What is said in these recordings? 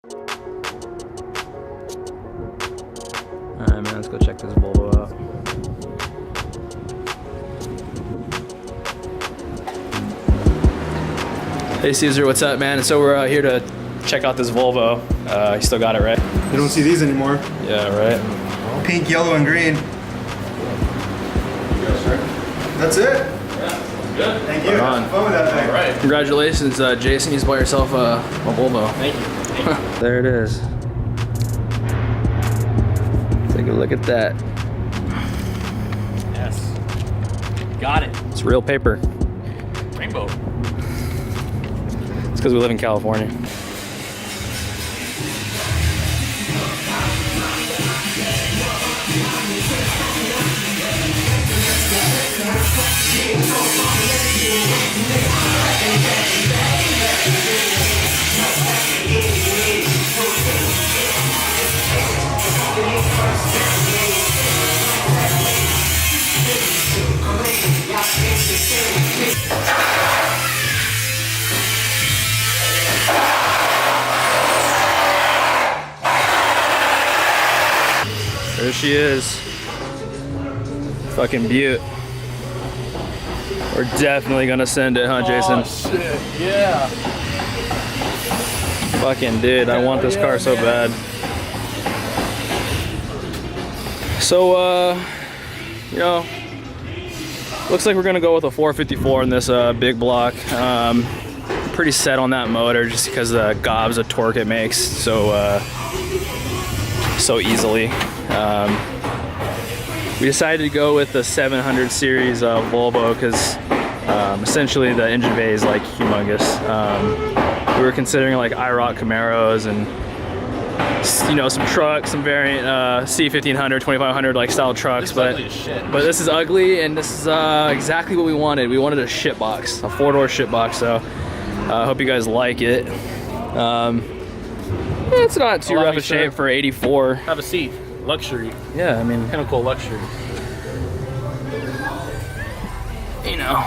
Alright, man, let's go check this Volvo out. Hey Caesar, what's up, man? So we're here to check out this Volvo. You still got it, right? You don't see these anymore. Yeah, right. Pink, yellow, and green. That's it? Yeah, good. Thank you. Right on. Have fun with that thing. All right. Congratulations, Jason. You just bought yourself a Volvo. Thank you. There it is. Take a look at that. Yes. Got it. It's real paper. Rainbow. It's because we live in California. There she is. Fucking beaut. We're definitely gonna send it, huh, Jason? Oh, shit. Yeah. Fucking dude, I want this car so bad. So, you know, looks like we're gonna go with a 454 in this big block. Pretty set on that motor just because the gobs of torque it makes so easily. We decided to go with the 700 series Volvo because essentially the engine bay is like humongous. We were considering like IROC Camaros and some trucks, some variant C1500, 2500 like style trucks, but this is ugly and this is exactly what we wanted. We wanted a shit box, a 4-door shit box. So I hope you guys like it. It's not too rough a shape for 84. Have a seat. Luxury. Yeah, I mean, Pinnacle luxury. you know,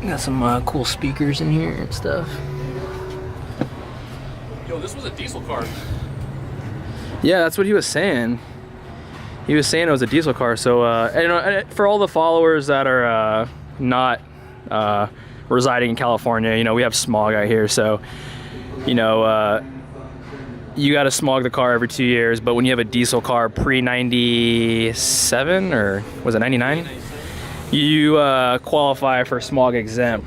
got some cool speakers in here and stuff. Yo, this was a diesel car. Yeah, that's what he was saying. He was saying it was a diesel car. So, for all the followers that are not residing in California, we have smog out here. So, you got to smog the car every 2 years. But when you have a diesel car pre-97 or was it 99, you qualify for smog exempt.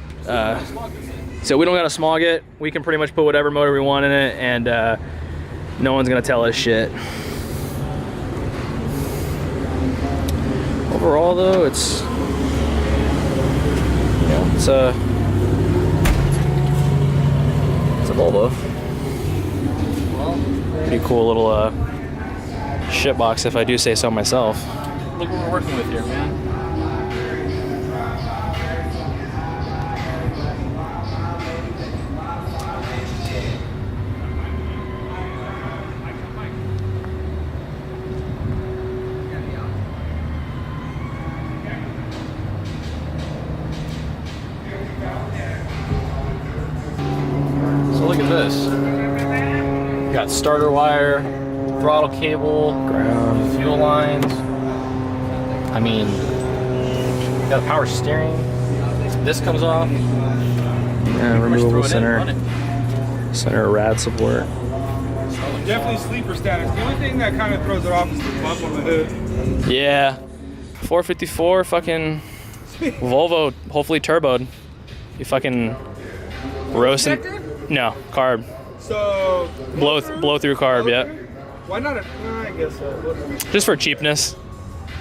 So we don't got to smog it. We can pretty much put whatever motor we want in it, and no one's gonna tell us shit. Overall, though, it's a Volvo. Pretty cool little shit box, if I do say so myself. Look what we're working with here, man. So look at this. You got starter wire, throttle cable, Ground. fuel lines. I mean, you got a power steering. This comes off. Yeah, removable center rad support. Definitely sleeper status. The only thing that kind of throws it off is the bump on the hood. Yeah, 454 fucking Volvo, hopefully turboed. You fucking roasting. No, carb. So Blow through carb, yeah. Why not? I guess so. Just for cheapness.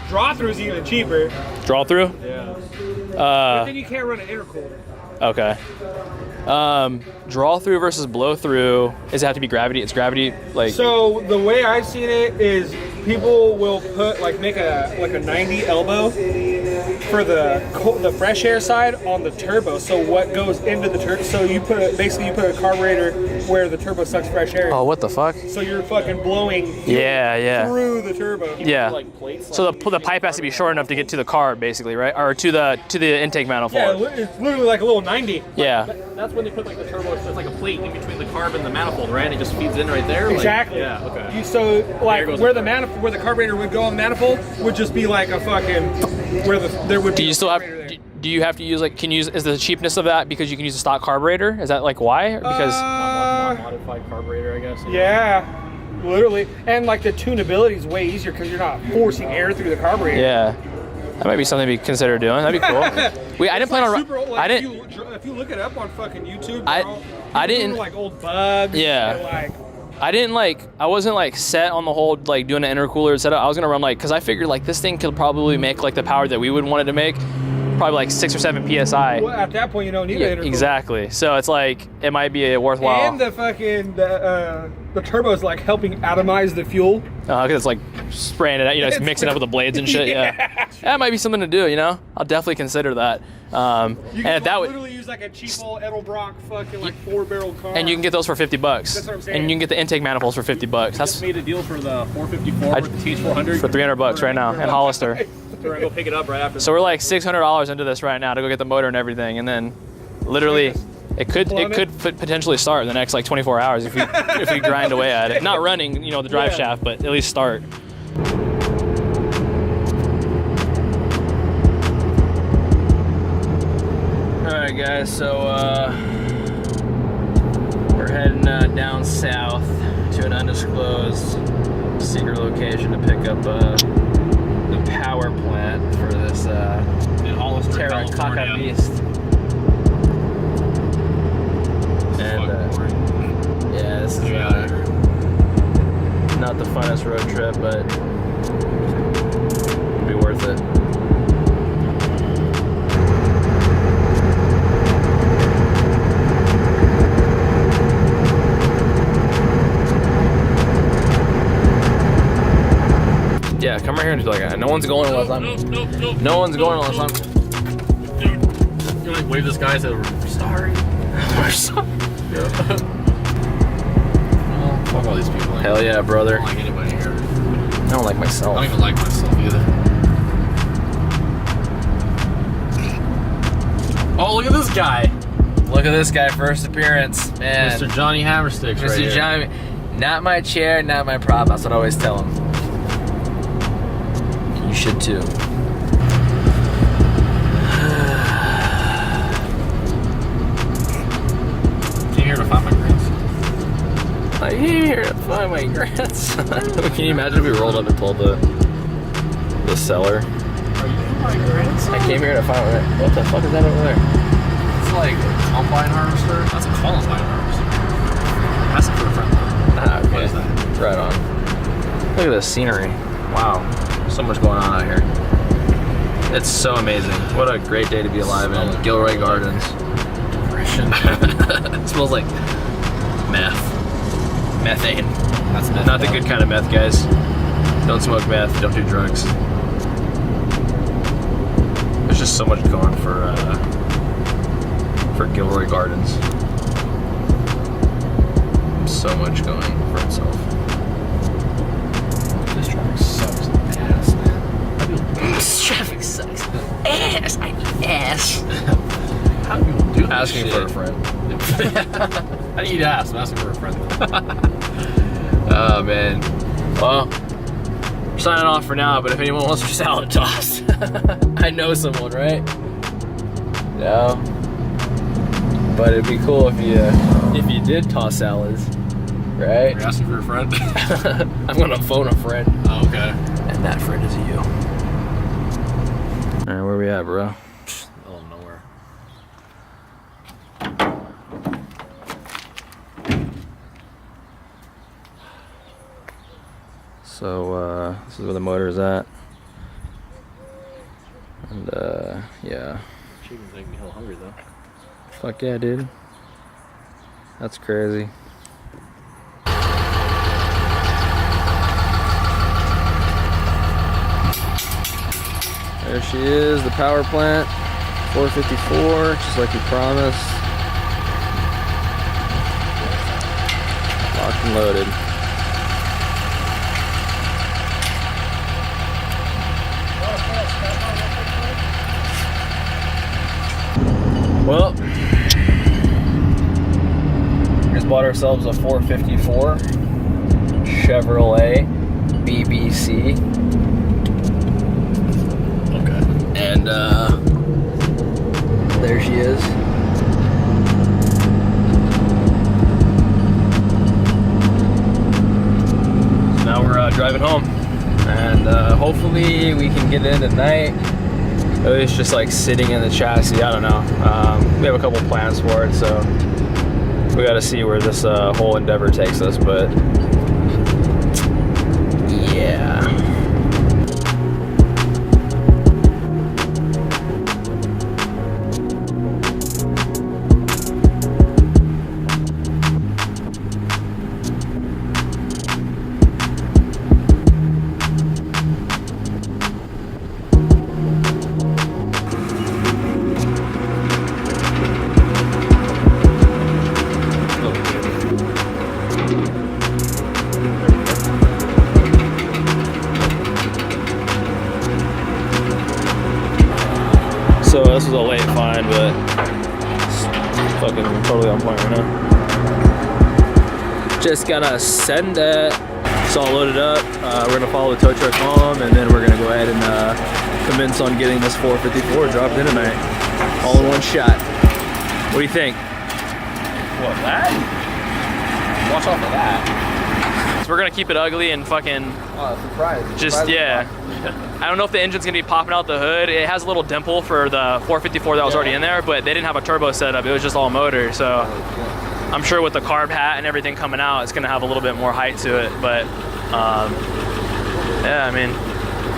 Draw through is even cheaper. Draw through? Yeah. But then you can't run an intercooler. Okay. Draw through versus blow through. Does it have to be gravity? It's gravity, like. So the way I've seen it is people will put make a 90 elbow for the fresh air side on the turbo. So what goes into the turbo? So you put a carburetor where the turbo sucks fresh air. Oh, what the fuck? So you're fucking blowing Yeah. through the turbo. Yeah. Like plates. So the pipe has to be short enough to get to the carb, basically, right? Or to the intake manifold. Yeah, it's literally like a little 90. Yeah. That's when they put like the turbo. It's like a plate in between the carb and the manifold, right? And it just feeds in right there. Exactly. Like, yeah. Okay. So like where the carburetor would go on the manifold would just be like a fucking there would be. Do you still have? Do you have to use like? Is the cheapness of that because you can use a stock carburetor? Is that like why? Or because modified carburetor, I guess. Yeah, literally, and like the tunability is way easier because you're not forcing air through the carburetor. yeah, that might be something to consider doing. That'd be cool. I didn't plan on. I didn't. If you look it up on fucking YouTube, I didn't like old bugs. Yeah. And like. I wasn't like set on the whole like doing an intercooler setup. I was gonna run like, cause I figured like this thing could probably make like the power that we would want it to make, probably like 6 or 7 psi. Well, at that point, you don't need an intercooler. Exactly. So it's like it might be a worthwhile. And the fucking the turbo's like helping atomize the fuel. Cause it's like spraying it out, it's mixing it up with the blades and shit. Yeah. That might be something to do. I'll definitely consider that. You and can that would. literally use like a cheap old Edelbrock fucking like 4-barrel car. And you can get those for $50. That's what I'm saying. And you can get the intake manifolds for $50. That's made a deal for the 454 with the TH400 for $300 right now in Hollister. We're gonna go pick it up right after. So we're like $600 into this right now to go get the motor and everything, and then literally it could potentially start in the next like 24 hours if we grind away at it. Not running, the drive shaft, but at least start. All right, guys. So we're heading down south to an undisclosed secret location to pick up the power plant for this Terracotta beast. And yeah, this is not the funnest road trip, but it'll be worth it. Yeah, come right here and just be like, no one's going unless I'm. No one's going unless I'm. Dude, you like wave this guy, say, "We're sorry." We're sorry. Well, fuck all these people. Hell yeah, brother. I don't like anybody here. I don't like myself. I don't even like myself either. Oh, look at this guy. Look at this guy, first appearance, man. Mr. Johnny Hammersticks right here. Mr. Johnny, not my chair, not my prop. That's what I always tell him. You should too. Came here to find my grandson. I came here to find my grandson. Can you imagine if we rolled up and told the seller? Are you my grandson? I came here to find what the fuck is that over there? It's like a combine harvester. That's a combine harvester. That's a for a friend. Ah, okay. What is that? Right on. Look at this scenery. Wow. So much going on out here. It's so amazing. What a great day to be alive in Gilroy Gardens. Depression. It smells like meth. Methane. That's meth. Not the good kind of meth, guys. Don't smoke meth. Don't do drugs. There's just so much going for Gilroy Gardens. So much going for itself. This traffic sucks ass, man. This traffic sucks ass. I need ass. How do people do Asking this for a shit? friend. How do you eat ass? I'm asking for a friend. Oh man. Well, we're signing off for now, but if anyone wants their salad tossed, I know someone, right? No. But it'd be cool if you did toss salads, right? Are you asking for a friend? I'm gonna phone a friend. Oh, okay. And that friend is you. Alright, where we at, bro? Middle of nowhere. So, this is where the motor is at. And, yeah. Chicken's making me hell hungry, though. Fuck yeah, dude. That's crazy. There she she is, the power plant, 454, just like we promised. Locked and loaded. Well, just bought ourselves a 454 Chevrolet BBC. Okay. And there she is. So now we're driving home, and hopefully we can get in tonight. It's just like sitting in the chassis. I don't know. We have a couple plans for it, so we got to see where this whole endeavor takes us. But yeah. So this was a late find, but it's fucking totally on point right now. Just gonna send it. It's all loaded up. We're gonna follow the tow truck home, and then we're gonna go ahead and commence on getting this 454 dropped in tonight, all in one shot. What do you think? What, that? Watch out for that. So we're gonna keep it ugly and fucking Surprise. just yeah. I don't know if the engine's gonna be popping out the hood. It has a little dimple for the 454 that was already in there, but they didn't have a turbo setup. It was just all motor. So I'm sure with the carb hat and everything coming out, it's gonna have a little bit more height to it. But yeah, I mean,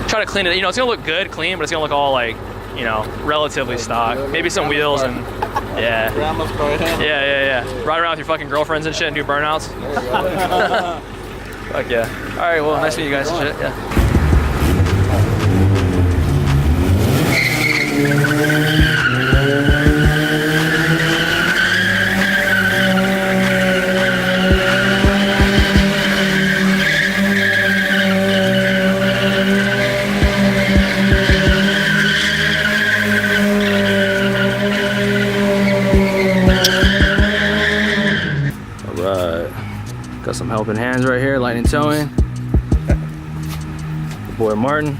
try to clean it. You know, it's gonna look good, clean, but it's gonna look all like, you know, relatively stock. Maybe some wheels and yeah. Yeah. Ride around with your fucking girlfriends and shit and do burnouts. Fuck yeah. All right, well, nice to meet you guys and shit. Yeah. Got some helping hands right here, Lightning Towing. The boy Martin,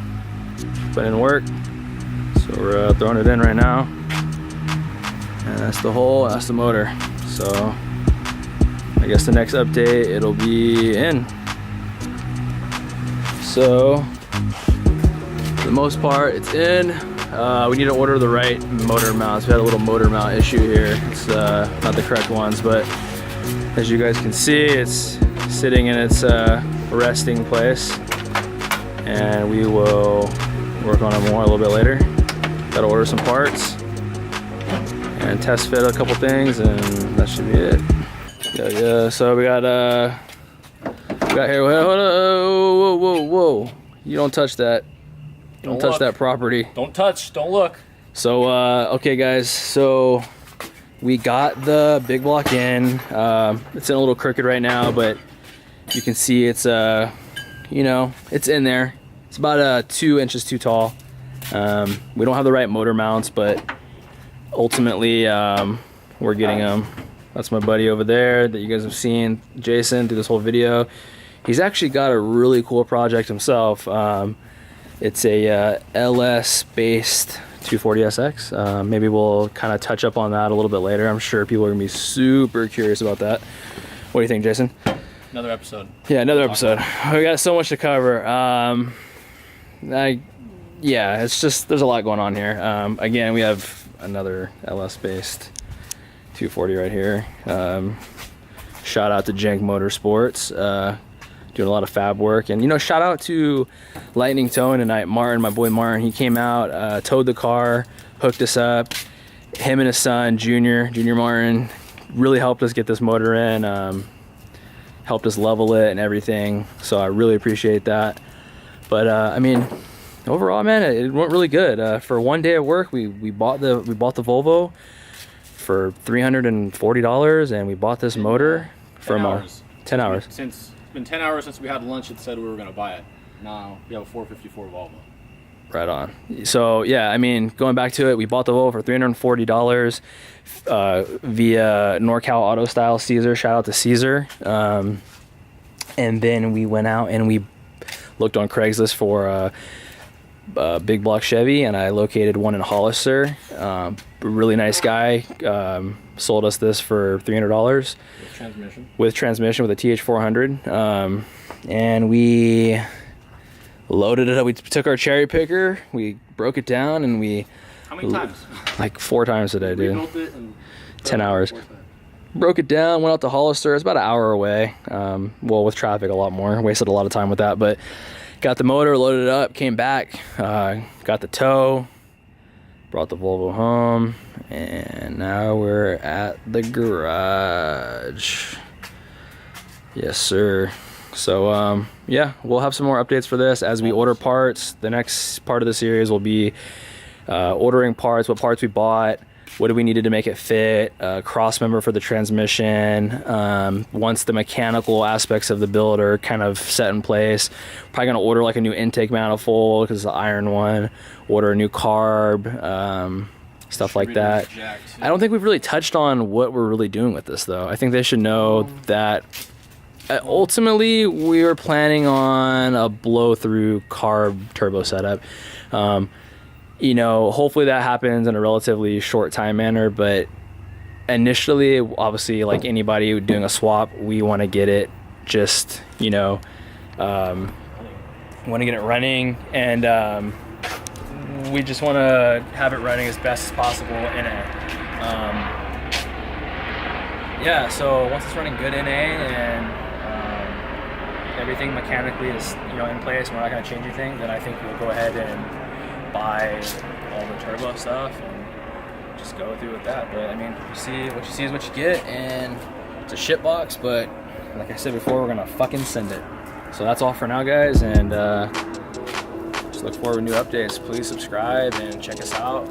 putting in work. So we're throwing it in right now. And that's the hole, that's the motor. So I guess the next update, it'll be in. So for the most part, it's in. We need to order the right motor mounts. We had a little motor mount issue here. It's not the correct ones, but as you guys can see, it's sitting in its resting place, and we will work on it more a little bit later. Gotta order some parts and test fit a couple things, and that should be it. Yeah. So we got here. Whoa! You don't touch that. Don't touch that property. Don't touch. Don't look. So okay, guys. So we got the big block in. It's in a little crooked right now, but you can see it's you know, it's in there. It's about 2 inches too tall. We don't have the right motor mounts, but ultimately we're getting them. That's my buddy over there that you guys have seen, Jason, through this whole video. He's actually got a really cool project himself. It's a LS based 240SX. Maybe we'll kind of touch up on that a little bit later. I'm sure people are gonna be super curious about that. What do you think, Jason? Another episode. Yeah, another episode. We got so much to cover. Yeah, it's just, there's a lot going on here. Again, we have another LS based 240 right here. Shout out to Jank Motorsports, doing a lot of fab work. And you know, shout out to Lightning Towing tonight. Martin, my boy Martin, he came out, towed the car, hooked us up. Him and his son, Junior Martin, really helped us get this motor in, helped us level it and everything. So I really appreciate that. But I mean, overall, man, it went really good. For one day of work, we bought the Volvo for $340, and we bought this motor from 10 hours. It's been 10 hours since we had lunch and said we were going to buy it. Now we have a 454 Volvo. Right on. So yeah, I mean, going back to it, we bought the Volvo for $340 via NorCal Auto Style Caesar. Shout out to Caesar. And then we went out and we looked on Craigslist for a big block Chevy, and I located one in Hollister. Really nice guy. Sold us this for $300 with transmission with a TH400. And we loaded it up. We took our cherry picker, we broke it down, and we... How many times? Like 4 times today, dude. Rebuilt it in 10 hours. Broke it down, went out to Hollister. It's about an hour away. Well, with traffic, a lot more. Wasted a lot of time with that, but got the motor, loaded it up, came back, got the tow, brought the Volvo home, and now we're at the garage. Yes, sir. So, yeah, we'll have some more updates for this as we order parts. The next part of the series will be ordering parts, what parts we bought, what do we needed to make it fit, cross member for the transmission. Once the mechanical aspects of the build are kind of set in place, probably gonna order like a new intake manifold because it's the iron one, order a new carb, stuff like that. I don't think we've really touched on what we're really doing with this though. I think they should know that ultimately we were planning on a blow through carb turbo setup. You know, hopefully that happens in a relatively short time manner, but initially, obviously, like anybody doing a swap, we want to get it just, you know, want to get it running, and we just want to have it running as best as possible in it. Yeah, so once it's running good in A and everything mechanically is, you know, in place, we're not going to change anything, then I think we'll go ahead and buy all the turbo stuff and just go through with that. But I mean, what you see is what you get, and it's a shit box, but like I said before, we're gonna fucking send it. So that's all for now, guys, and just look forward to new updates. Please subscribe and check us out.